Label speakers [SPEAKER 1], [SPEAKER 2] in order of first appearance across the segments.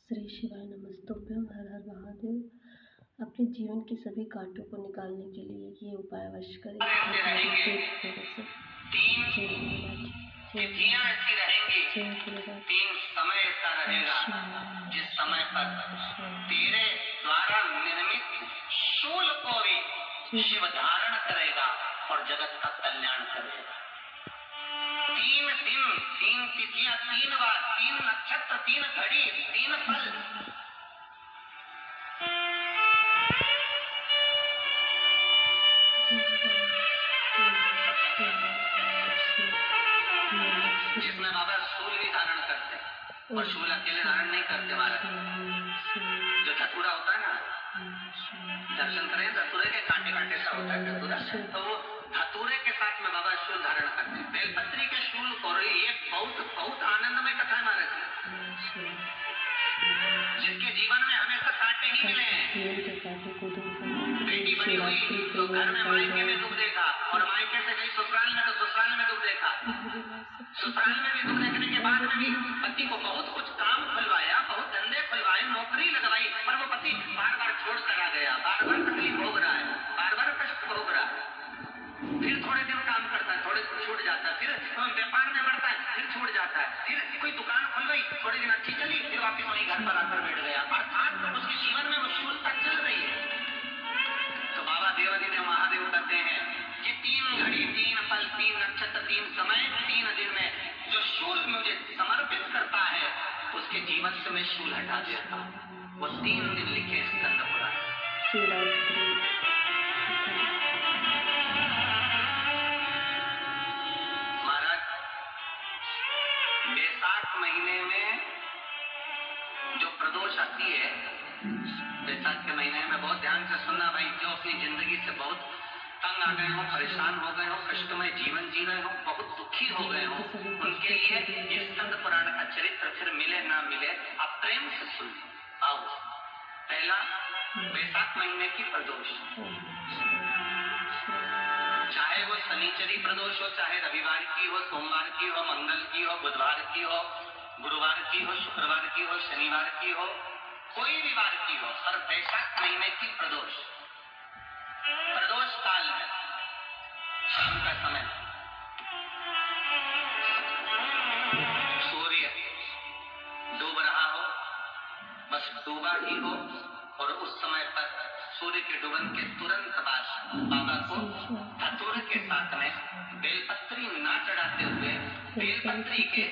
[SPEAKER 1] श्री शिवाय नमस्तुभ्यं। हर हर महादेव। अपने जीवन के सभी कांटों को निकालने के लिए ये उपाय अवश्य करें।
[SPEAKER 2] तीन समय ऐसा रहेगा जिस समय पर तेरे द्वारा निर्मित शूल को भी शिव धारण करेगा और जगत का कल्याण करेगा। 3 दिन, 3 तिथियां, 3 बार, 3 नक्षत्र, 3 घड़ी, 3 पल। जिसमें बाबा शूल भी धारण करते हैं और शूल अकेले धारण नहीं करते महाराज। जो धतूरा होता है ना, दर्शन करें धतूरे के कांटे कांटे सा होता है धतूरा, तो वो धतूरे के साथ में बाबा शूल धारण करते हैं। बेलपत्री के शूल को ये बहुत आनंदमय कथा है महाराज, जिसके जीवन में हमेशा कांटे ही मिले हैं। बेटी बड़ी हुई तो घर में मायके में दुख देखा और मायके से गई ससुराल में तो ससुराल में दुख देखा। ससुराल में भी दुख देखने के बाद में भी पति को बहुत कुछ काम खुलवाया, बहुत धंधे खुलवाए, नौकरी लगवाई, पर वो पति बार बार छोड़ कर आ गया, बार बार तकलीफ भोग रहा है, बार बार कष्ट भोग रहा है। फिर थोड़े दिन काम करता है, थोड़े छूट जाता है, फिर व्यापार में बढ़ता है, फिर छूट जाता है, फिर कोई दुकान खुल गई, थोड़े दिन अच्छी चली, फिर वापस वहीं घर पर आकर बैठ गया। अर्थात उसके जीवन में वो शूलता चल रही है। तो बाबा देवादिदेव महादेव कहते हैं कि 3 घड़ी, 3 पल, 3 नक्षत्र, 3 समय, 3 दिन में जो शूल मुझे समर्पित करता है उसके जीवन से मैं शूल हटा देता हूँ। वो 3 दिन लिखे स्कंद पुराण। महाराज बैसाख महीने में जो प्रदोष आती है, बैसाख के महीने में बहुत ध्यान से सुनना भाई, जो अपनी जिंदगी से बहुत तंग आ गए हो, परेशान हो गए हो, कष्टमय जीवन जी रहे हो, बहुत दुखी हो गए हो, उनके लिए ये स्कंद पुराण का चरित्र फिर मिले ना मिले आप प्रेम से सुन। आओ, पहला बैसाख महीने की प्रदोष, चाहे वो शनिचरी प्रदोष हो, चाहे रविवार की हो, सोमवार की हो, मंगल की हो, बुधवार की हो, गुरुवार की हो, शुक्रवार की हो, शनिवार की हो, कोई भी वार की हो, पर बैसाख महीने की प्रदोष, प्रदोष काल में शाम का समय सूर्य डूब रहा हो, बस डूबा ही हो, और उस समय पर सूर्य के डूबन के तुरंत बाद बाबा को धतूरे के साथ में बेलपत्री ना चढ़ाते हुए बेलपत्री के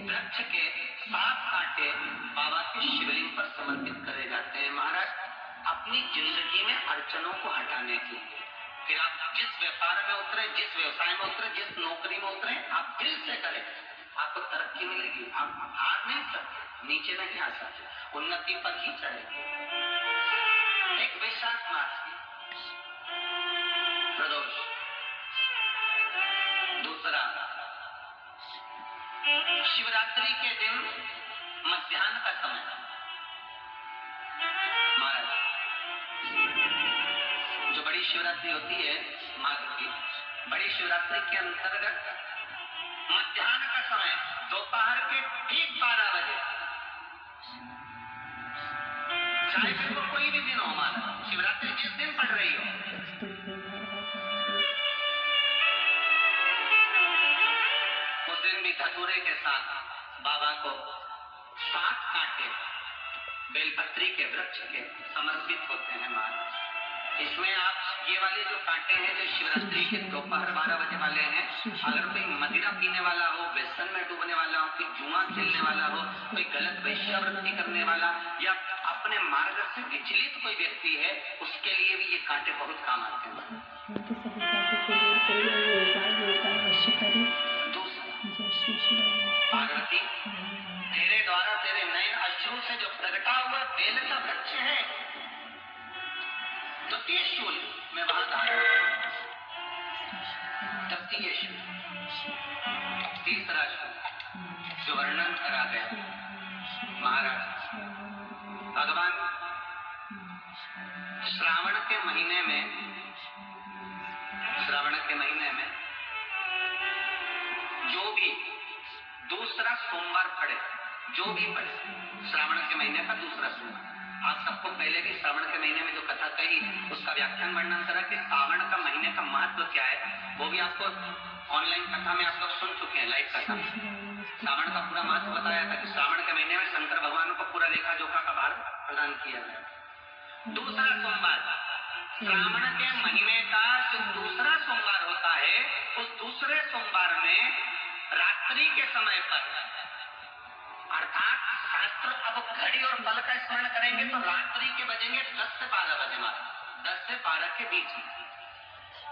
[SPEAKER 2] वृक्ष के 7 कांटे बाबा के शिवलिंग पर समर्पित करे जाते हैं महाराज, अपनी जिंदगी में अड़चनों को हटाने के लिए। फिर आप जिस व्यापार में उतरे, जिस व्यवसाय में उतरे, जिस नौकरी में उतरे, आप दिल से करें, आपको तरक्की मिलेगी। आप हार नहीं सकते, नीचे नहीं आ सकते, उन्नति पर ही चढ़ेंगे। एक वैशाख मास की प्रदोष, दूसरा शिवरात्रि के दिन मध्याह्न का समय महाराज, जो बड़ी शिवरात्रि होती है माघ की, बड़ी शिवरात्रि के अंतर्गत मध्याह्न का समय दोपहर के ठीक 12 बजे, चाहे फिर वो कोई भी दिन हो महाराज, शिवरात्रि जिस दिन पड़ रही हो, उस दिन भी धतूरे के साथ बाबा को 7 कांटे बेलपत्री के वृक्ष के समर्पित होते हैं महाराज। इसमें आप ये वाले जो कांटे हैं, जो शिवरात्रि के दोपहर 12 बजे वाले हैं, अगर कोई मदिरा पीने वाला हो, व्यसन में डूबने वाला हो, कोई जुआ खेलने वाला हो, कोई गलत वेश्यावृत्ति करने वाला या अपने मार्ग से विचलित कोई व्यक्ति है, उसके लिए भी ये कांटे बहुत काम आते हैं। पार्वती, तेरे द्वारा तेरे नयन अश्रु से जो प्रगटा हुआ बेल का वृक्ष है, द्वितीय शूल में वहां धारण, तृतीय शूल, तीसरा शूल जो वर्णन करा गया महाराज। भगवान श्रावण के महीने में जो भी दूसरा सोमवार पड़े, जो भी पढ़े, श्रावण के महीने का दूसरा सोमवार। आप सबको पहले भी श्रावण के महीने में जो कथा कही उसका व्याख्यान वर्णन करा कि श्रावण का महीने का महत्व क्या है, वो भी आपको ऑनलाइन कथा में आप लोग सुन चुके हैं, लाइव कथा में श्रावण का पूरा महत्व बताया था कि श्रावण के महीने में शंकर भगवान को पूरा लेखा जोखा का भार प्रदान किया गया। दूसरा सोमवार, श्रावण के महीने का जो दूसरा सोमवार होता है, उस दूसरे सोमवार में रात्रि के समय पर, अर्थात शास्त्र अब घड़ी और पल का स्मरण करेंगे तो रात्रि के बजेंगे 10 से 12 बजे, मारा 10 से 12 के बीच में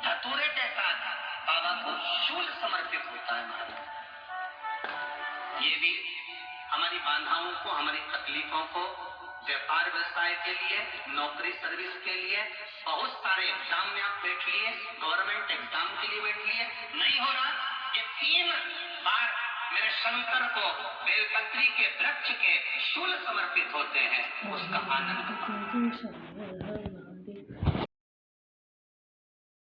[SPEAKER 2] धतूरे के साथ बाबा को शूल समर्पित होता है महाराज। ये भी हमारी बाधाओं को, हमारी तकलीफों को, व्यापार व्यवसाय के लिए, नौकरी सर्विस के लिए, बहुत सारे एग्जाम में आप बैठ लिए, गवर्नमेंट एग्जाम के लिए बैठ लिए, नहीं हो रहा, ये 3 बार मेरे शंकर को बेलपत्री के वृक्ष के शूल समर्पित होते हैं, उसका आनंद